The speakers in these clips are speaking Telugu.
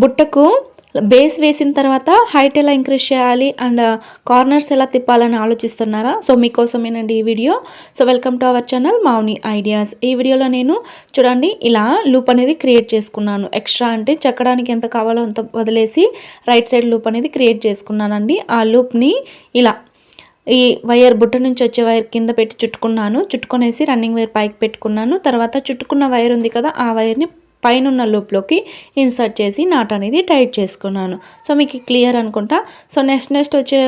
బుట్టకు బేస్ వేసిన తర్వాత హైట్ ఎలా ఇంక్రీజ్ చేయాలి అండ్ కార్నర్స్ ఎలా తిప్పాలని ఆలోచిస్తున్నారా? సో మీకోసమేనండి ఈ video. So welcome to our channel Mouni ideas. ఈ వీడియోలో నేను చూడండి ఇలా లూప్ అనేది క్రియేట్ చేసుకున్నాను. ఎక్స్ట్రా అంటే చెక్కడానికి ఎంత కావాలో అంత వదిలేసి రైట్ సైడ్ లూప్ అనేది క్రియేట్ చేసుకున్నానండి. ఆ లూప్ని ఇలా ఈ వైర్ బుట్ట నుంచి వచ్చే వైర్ కింద పెట్టి చుట్టుకున్నాను. చుట్టుకొనేసి రన్నింగ్ వైర్ పైకి పెట్టుకున్నాను. తర్వాత చుట్టుకున్న వైర్ ఉంది కదా, ఆ వైర్ని పైనున్న లూప్లోకి ఇన్సర్ట్ చేసి నాట్ అనేది టైట్ చేసుకున్నాను. సో మీకు క్లియర్ అనుకుంటా. సో నెక్స్ట్ వచ్చే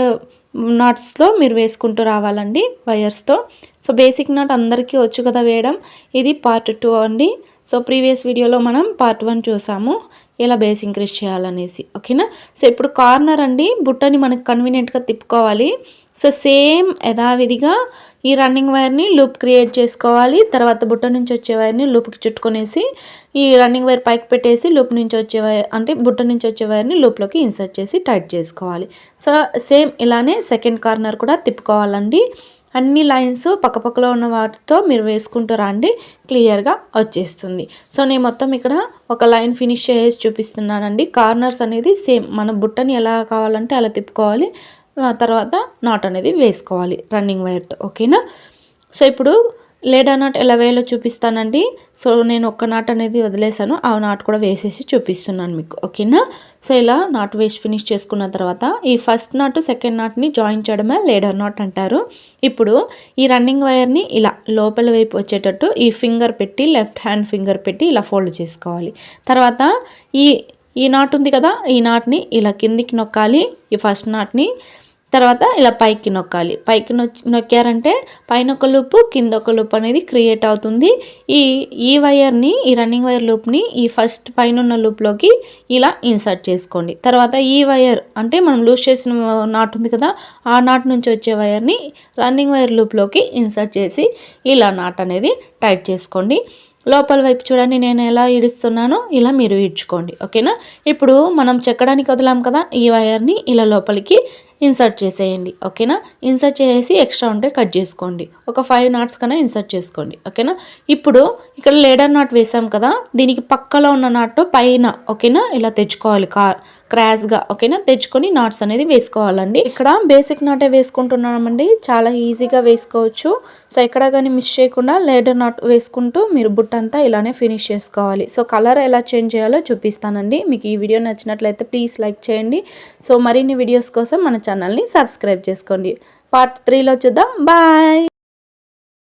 నాట్స్లో మీరు వేసుకుంటూ రావాలండి వైర్స్తో. సో బేసిక్ నాట్ అందరికీ వచ్చు కదా వేయడం. ఇది పార్ట్ 2 అండి. సో ప్రీవియస్ వీడియోలో మనం పార్ట్ 1 చూసాము ఎలా బేస్ ఇంక్రీజ్ చేయాలనేసి. ఓకేనా? సో ఇప్పుడు కార్నర్ అండి, బుట్టని మనకు కన్వీనియంట్గా తిప్పుకోవాలి. సో సేమ్ యథావిధిగా ఈ రన్నింగ్ వైర్ని లూప్ క్రియేట్ చేసుకోవాలి. తర్వాత బుట్ట నుంచి వచ్చే వైర్ని లూప్కి చుట్టుకొనేసి ఈ రన్నింగ్ వైర్ పైకి పెట్టేసి లూప్ నుంచి వచ్చే వైర్ అంటే బుట్ట నుంచి వచ్చే వైర్ని లూప్లోకి ఇన్సర్ట్ చేసి టైట్ చేసుకోవాలి. సో సేమ్ ఇలానే సెకండ్ కార్నర్ కూడా తిప్పుకోవాలండి. అన్ని లైన్స్ పక్కపక్కలో ఉన్న వాటితో మీరు వేసుకుంటూ రండి, క్లియర్గా వచ్చేస్తుంది. సో నేను మొత్తం ఇక్కడ ఒక లైన్ ఫినిష్ చేసి చూపిస్తున్నానండి. కార్నర్స్ అనేది సేమ్ మన బుట్టని ఎలా కావాలంటే అలా తిప్పుకోవాలి. తర్వాత నాట్ అనేది వేసుకోవాలి రన్నింగ్ వైర్తో. ఓకేనా? సో ఇప్పుడు లేడర్ నాట్ ఎలా వేయాలో చూపిస్తానండి. సో నేను ఒక్క నాట్ అనేది వదిలేసాను, ఆ నాట్ కూడా వేసేసి చూపిస్తున్నాను మీకు. ఓకేనా? సో ఇలా నాట్ వేసి ఫినిష్ చేసుకున్న తర్వాత ఈ ఫస్ట్ నాట్ సెకండ్ నాట్ని జాయిన్ చేయడమే లేడర్ నాట్ అంటారు. ఇప్పుడు ఈ రన్నింగ్ వైర్ని ఇలా లోపల వైపు వచ్చేటట్టు ఈ ఫింగర్ పెట్టి లెఫ్ట్ హ్యాండ్ ఫింగర్ పెట్టి ఇలా ఫోల్డ్ చేసుకోవాలి. తర్వాత ఈ నాట్ ఉంది కదా, ఈ నాట్ని ఇలా కిందికి నొక్కాలి, ఈ ఫస్ట్ నాట్ని. తర్వాత ఇలా పైకి నొక్కాలి. పైకి నొక్కారంటే పైన ఒక లూపు కింద ఒక లూప్ అనేది క్రియేట్ అవుతుంది. ఈ వైర్ని ఈ రన్నింగ్ వైర్ లూప్ని ఈ ఫస్ట్ పైన ఉన్న లూప్లోకి ఇలా ఇన్సర్ట్ చేసుకోండి. తర్వాత ఈ వైర్ అంటే మనం లూజ్ చేసిన నాట్ ఉంది కదా, ఆ నాట్ నుంచి వచ్చే వైర్ని రన్నింగ్ వైర్ లూప్లోకి ఇన్సర్ట్ చేసి ఇలా నాట్ అనేది టైట్ చేసుకోండి. లోపల వైపు చూడండి నేను ఎలా ఈడుస్తున్నానో ఇలా మీరు ఈడ్చుకోండి. ఓకేనా? ఇప్పుడు మనం చెక్కడానికి వదిలాం కదా, ఈ వైర్ని ఇలా లోపలికి ఇన్సర్ట్ చేసేయండి. ఓకేనా? ఇన్సర్ట్ చేసి ఎక్స్ట్రా ఉంటే కట్ చేసుకోండి. ఒక 5 నాట్స్ కన్నా ఇన్సర్ట్ చేసుకోండి. ఓకేనా? ఇప్పుడు ఇక్కడ లేడర్ నాట్ వేసాం కదా, దీనికి పక్కలో ఉన్న నాట్ పైన ఓకేనా ఇలా తెచ్చుకోవాలి క్రాస్గా. ఓకేనా? తెచ్చుకొని నాట్స్ అనేది వేసుకోవాలండి. ఇక్కడ బేసిక్ నాటే వేసుకుంటున్నామండి, చాలా ఈజీగా వేసుకోవచ్చు. సో ఎక్కడ కానీ మిస్ చేయకుండా లేడర్ నాట్ వేసుకుంటూ మీరు బుట్ట అంతా ఇలానే ఫినిష్ చేసుకోవాలి. సో కలర్ ఎలా చేంజ్ చేయాలో చూపిస్తానండి. మీకు ఈ వీడియో నచ్చినట్లయితే ప్లీజ్ లైక్ చేయండి. సో మరిన్ని వీడియోస్ కోసం మన ఛానల్ని సబ్స్క్రైబ్ చేసుకోండి. పార్ట్ 3లో చూద్దాం. బాయ్.